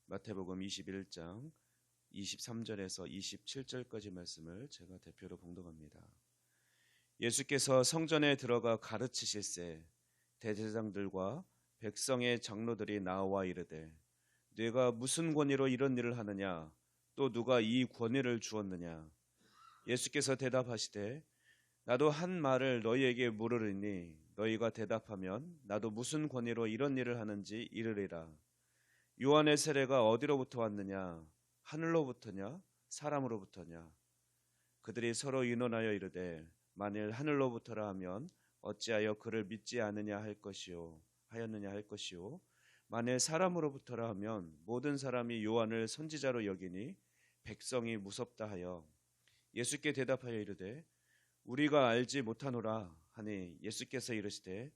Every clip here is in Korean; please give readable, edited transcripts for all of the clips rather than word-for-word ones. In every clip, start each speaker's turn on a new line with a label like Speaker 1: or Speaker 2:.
Speaker 1: 마태복음 21장 23절에서 27절까지 말씀을 제가 대표로 봉독합니다. 예수께서 성전에 들어가 가르치실새 대제사장들과 백성의 장로들이 나와 이르되 네가 무슨 권위로 이런 일을 하느냐? 또 누가 이 권위를 주었느냐? 예수께서 대답하시되 나도 한 말을 너희에게 물으리니 너희가 대답하면 나도 무슨 권위로 이런 일을 하는지 이르리라. 요한의 세례가 어디로부터 왔느냐? 하늘로부터냐? 사람으로부터냐? 그들이 서로 의논하여 이르되 만일 하늘로부터라 하면 어찌하여 그를 믿지 않느냐 하였느냐 할 것이요 만일 사람으로부터라 하면 모든 사람이 요한을 선지자로 여기니 백성이 무섭다 하여 예수께 대답하여 이르되 우리가 알지 못하노라 하니 예수께서 이르시되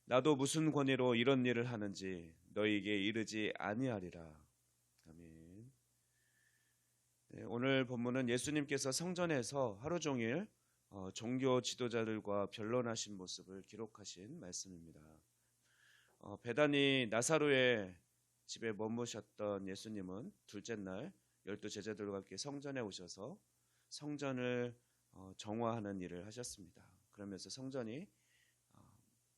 Speaker 1: 나도 무슨 권위로 이런 일을 하는지 너희에게 이르지 아니하리라. 아멘. 네, 오늘 본문은 예수님께서 성전에서 하루 종일 종교 지도자들과 변론하신 모습을 기록하신 말씀입니다. 베다니 나사로의 집에 머무셨던 예수님은 둘째 날 12제자들과 함께 성전에 오셔서 성전을 정화하는 일을 하셨습니다. 그러면서 성전이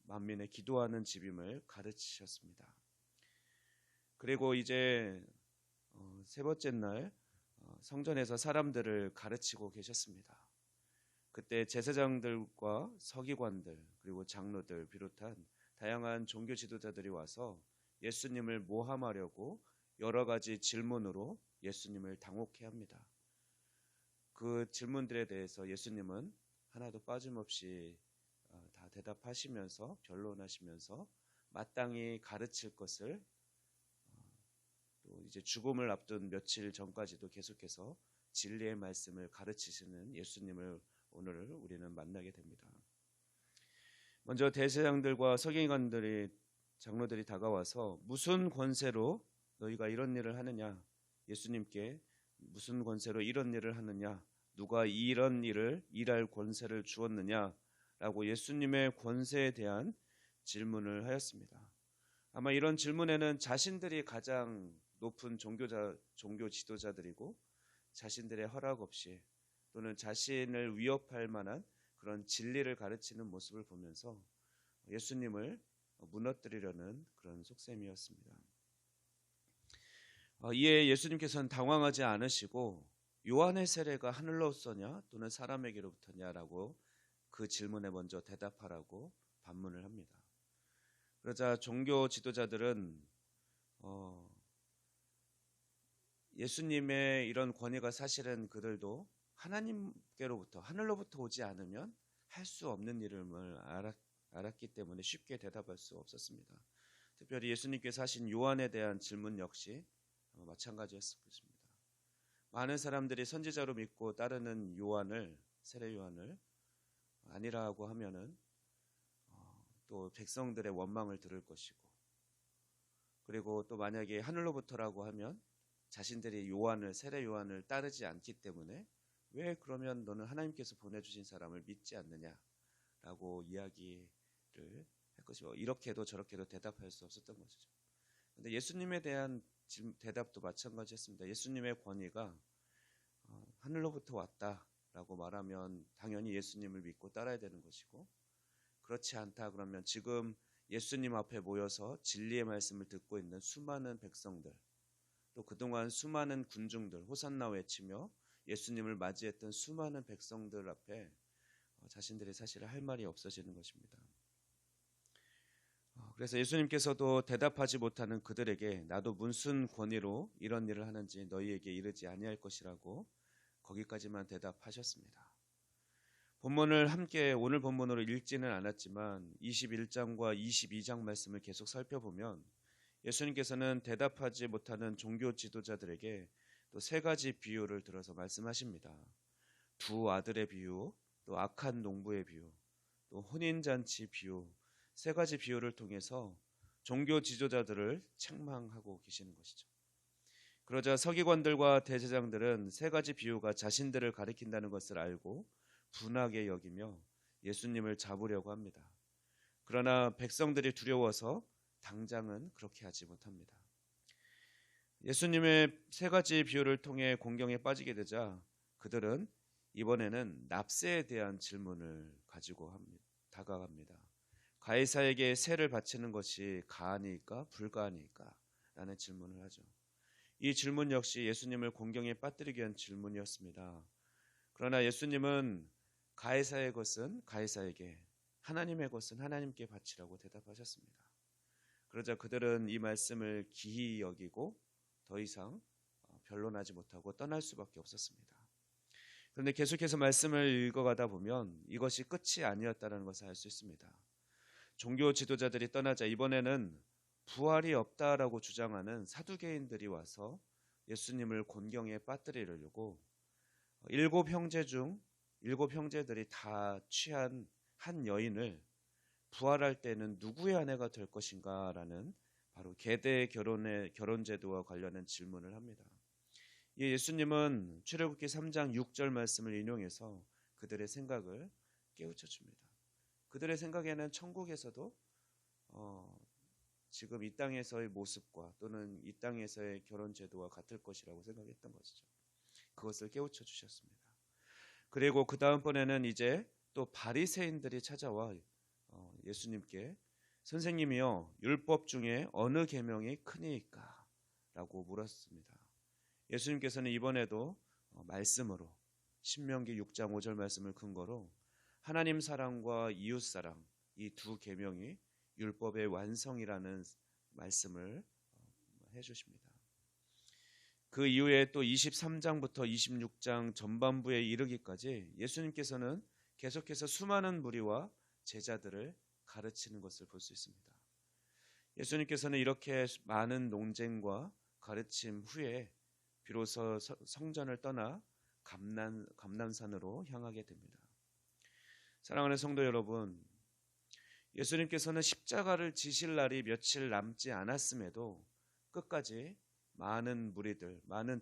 Speaker 1: 만민의 기도하는 집임을 가르치셨습니다. 그리고 이제 세 번째 날 성전에서 사람들을 가르치고 계셨습니다. 그때 제사장들과 서기관들 그리고 장로들 비롯한 다양한 종교 지도자들이 와서 예수님을 모함하려고 여러 가지 질문으로 예수님을 당혹해 합니다. 그 질문들에 대해서 예수님은 하나도 빠짐없이 다 대답하시면서 변론하시면서 마땅히 가르칠 것을 또 이제 죽음을 앞둔 며칠 전까지도 계속해서 진리의 말씀을 가르치시는 예수님을 오늘 우리는 만나게 됩니다. 먼저 대제사장들과 서기관들이 장로들이 다가와서 무슨 권세로 너희가 이런 일을 하느냐? 예수님께 무슨 권세로 이런 일을 하느냐? 누가 이런 일을 일할 권세를 주었느냐? 라고 예수님의 권세에 대한 질문을 하였습니다. 아마 이런 질문에는 자신들이 가장 높은 종교 지도자들이고 자신들의 허락 없이 또는 자신을 위협할 만한 그런 진리를 가르치는 모습을 보면서 예수님을 무너뜨리려는 그런 속셈이었습니다. 이에 예수님께서는 당황하지 않으시고 요한의 세례가 하늘로서냐 또는 사람에게로부터냐라고 그 질문에 먼저 대답하라고 반문을 합니다. 그러자 종교 지도자들은 예수님의 이런 권위가 사실은 그들도 하나님께로부터 하늘로부터 오지 않으면 할 수 없는 이름을 알았기 때문에 쉽게 대답할 수 없었습니다. 특별히 예수님께서 하신 요한에 대한 질문 역시 마찬가지였을 것입니다. 많은 사람들이 선지자로 믿고 따르는 세례 요한을 아니라고 하면은 또 백성들의 원망을 들을 것이고 그리고 또 만약에 하늘로부터라고 하면 자신들이 세례 요한을 따르지 않기 때문에 왜 그러면 너는 하나님께서 보내주신 사람을 믿지 않느냐라고 이야기를 할 것이고 이렇게도 저렇게도 대답할 수 없었던 것이죠. 그런데 예수님에 대한 대답도 마찬가지였습니다. 예수님의 권위가 하늘로부터 왔다라고 말하면 당연히 예수님을 믿고 따라야 되는 것이고 그렇지 않다 그러면 지금 예수님 앞에 모여서 진리의 말씀을 듣고 있는 수많은 백성들 또 그동안 수많은 군중들 호산나 외치며 예수님을 맞이했던 수많은 백성들 앞에 자신들이 사실 할 말이 없어지는 것입니다. 그래서 예수님께서도 대답하지 못하는 그들에게 나도 무슨 권위로 이런 일을 하는지 너희에게 이르지 아니할 것이라고 거기까지만 대답하셨습니다. 본문을 함께 오늘 본문으로 읽지는 않았지만 21장과 22장 말씀을 계속 살펴보면 예수님께서는 대답하지 못하는 종교 지도자들에게 또 세 가지 비유를 들어서 말씀하십니다. 두 아들의 비유, 또 악한 농부의 비유, 또 혼인잔치 비유 세 가지 비유를 통해서 종교 지도자들을 책망하고 계시는 것이죠. 그러자 서기관들과 대제사장들은 세 가지 비유가 자신들을 가리킨다는 것을 알고 분하게 여기며 예수님을 잡으려고 합니다. 그러나 백성들이 두려워서 당장은 그렇게 하지 못합니다. 예수님의 세 가지 비유를 통해 공경에 빠지게 되자 그들은 이번에는 납세에 대한 질문을 가지고 다가갑니다. 가이사에게 세를 바치는 것이 가하니까 불가하니까? 라는 질문을 하죠. 이 질문 역시 예수님을 공경에 빠뜨리기 위한 질문이었습니다. 그러나 예수님은 가이사의 것은 가이사에게, 하나님의 것은 하나님께 바치라고 대답하셨습니다. 그러자 그들은 이 말씀을 기이 여기고 더 이상 변론하지 못하고 떠날 수밖에 없었습니다. 그런데 계속해서 말씀을 읽어가다 보면 이것이 끝이 아니었다는 것을 알 수 있습니다. 종교 지도자들이 떠나자 이번에는 부활이 없다라고 주장하는 사두개인들이 와서 예수님을 곤경에 빠뜨리려고 일곱 형제들이 다 취한 한 여인을 부활할 때는 누구의 아내가 될 것인가라는 바로 계대 결혼 제도와 관련된 질문을 합니다. 예수님은 출애굽기 3장 6절 말씀을 인용해서 그들의 생각을 깨우쳐 줍니다. 그들의 생각에는 천국에서도 지금 이 땅에서의 모습과 또는 이 땅에서의 결혼 제도와 같을 것이라고 생각했던 것이죠. 그것을 깨우쳐 주셨습니다. 그리고 그 다음번에는 이제 또 바리새인들이 찾아와 예수님께 선생님이여 율법 중에 어느 계명이 크니까? 라고 물었습니다. 예수님께서는 이번에도 말씀으로 신명기 6장 5절 말씀을 근거로 하나님 사랑과 이웃 사랑 이 두 계명이 율법의 완성이라는 말씀을 해주십니다. 그 이후에 또 23장부터 26장 전반부에 이르기까지 예수님께서는 계속해서 수많은 무리와 제자들을 가르치는 것을 볼 수 있습니다. 예수님께서는 이렇게 많은 논쟁과 가르침 후에 비로소 성전을 떠나 감난산으로 향하게 됩니다. 사랑하는 성도 여러분, 예수님께서는 십자가를 지실 날이 며칠 남지 않았음에도 끝까지 많은 무리들, 많은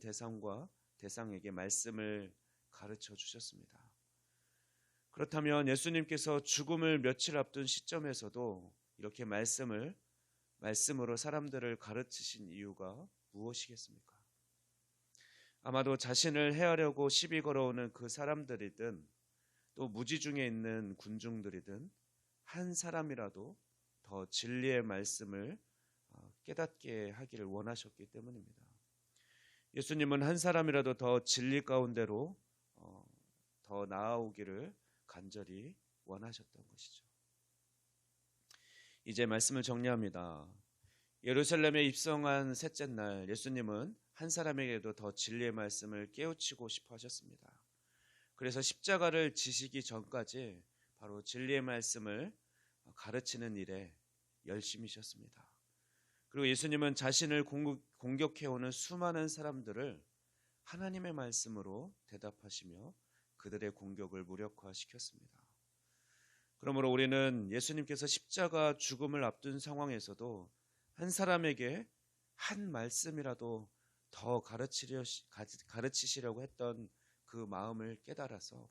Speaker 1: 대상에게 말씀을 가르쳐 주셨습니다. 그렇다면 예수님께서 죽음을 며칠 앞둔 시점에서도 이렇게 말씀으로 사람들을 가르치신 이유가 무엇이겠습니까? 아마도 자신을 해하려고 시비 걸어오는 그 사람들이든 또 무지 중에 있는 군중들이든 한 사람이라도 더 진리의 말씀을 깨닫게 하기를 원하셨기 때문입니다. 예수님은 한 사람이라도 더 진리 가운데로 더 나아오기를 간절히 원하셨던 것이죠. 이제 말씀을 정리합니다. 예루살렘에 입성한 셋째 날 예수님은 한 사람에게도 더 진리의 말씀을 깨우치고 싶어 하셨습니다. 그래서 십자가를 지시기 전까지 바로 진리의 말씀을 가르치는 일에 열심히셨습니다. 그리고 예수님은 자신을 공격해오는 수많은 사람들을 하나님의 말씀으로 대답하시며 그들의 공격을 무력화시켰습니다. 그러므로 우리는 예수님께서 십자가 죽음을 앞둔 상황에서도 한 사람에게 한 말씀이라도 더 가르치시려고 했던 그 마음을 깨달아서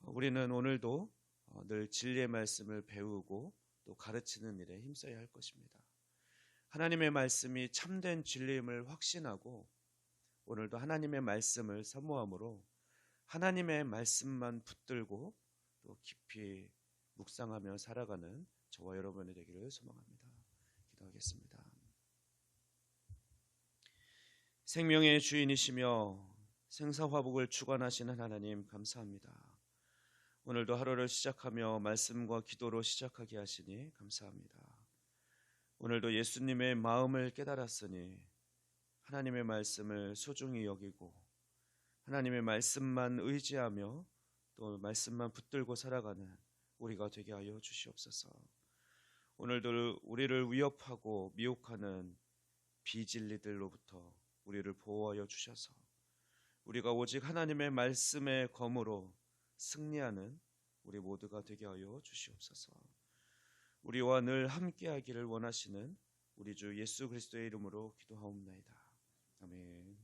Speaker 1: 우리는 오늘도 늘 진리의 말씀을 배우고 또 가르치는 일에 힘써야 할 것입니다. 하나님의 말씀이 참된 진리임을 확신하고 오늘도 하나님의 말씀을 사모함으로 하나님의 말씀만 붙들고 또 깊이 묵상하며 살아가는 저와 여러분이 되기를 소망합니다. 기도하겠습니다. 생명의 주인이시며 생사화복을 주관하시는 하나님 감사합니다. 오늘도 하루를 시작하며 말씀과 기도로 시작하게 하시니 감사합니다. 오늘도 예수님의 마음을 깨달았으니 하나님의 말씀을 소중히 여기고 하나님의 말씀만 의지하며 또 말씀만 붙들고 살아가는 우리가 되게 하여 주시옵소서. 오늘도 우리를 위협하고 미혹하는 비진리들로부터 우리를 보호하여 주셔서 우리가 오직 하나님의 말씀의 검으로 승리하는 우리 모두가 되게 하여 주시옵소서. 우리와 늘 함께하기를 원하시는 우리 주 예수 그리스도의 이름으로 기도하옵나이다. 아멘.